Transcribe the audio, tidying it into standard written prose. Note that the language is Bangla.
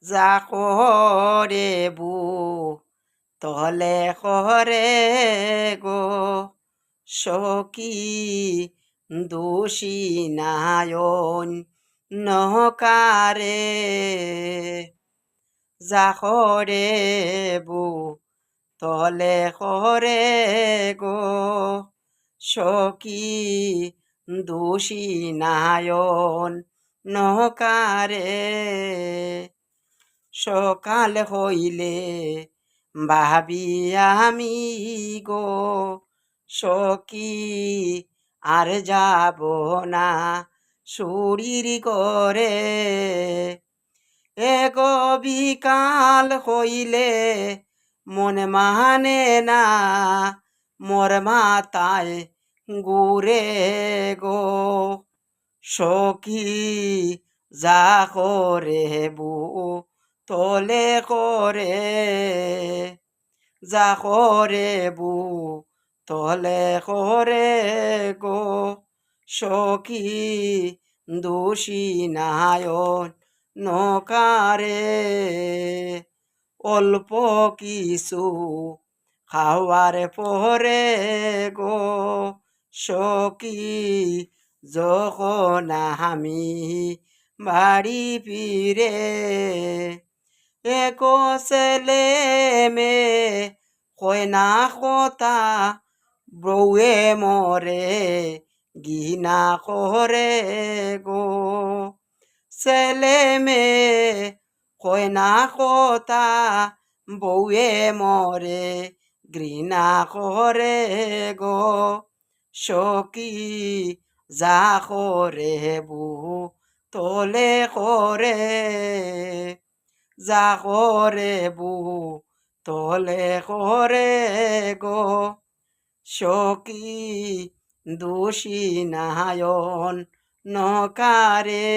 যা করে বু তলে করে গো সখী দোষী নায়ন নকারে যা করে বু তলে করে গো সখী দোষী নায়ন নকারে সকাল হইলে ভাবি আমি গো সখী আর যাব না শরীর করে এগো বিকাল হইলে মন মানে না মোর মাথায় ঘুরে গো সখী যা করে বু তলে করে যা করে বু তলে করে গো সখী দোষী নায়ন নকারে অল্প কিছু খাওয়ার পরে গো সখী যখন আমি বাড়ি ফিরে একো ছেলে মেয়ে কয় না কথা বউয়ে মরে ঘৃণা করে গো ছেলে মেয়ে কয় না কথা বউয়ে মরে ঘৃণা করে গো সখী যা করে বু তলে করে যা করে বু তলে করে গো সখী দোষী নায়ন নকারে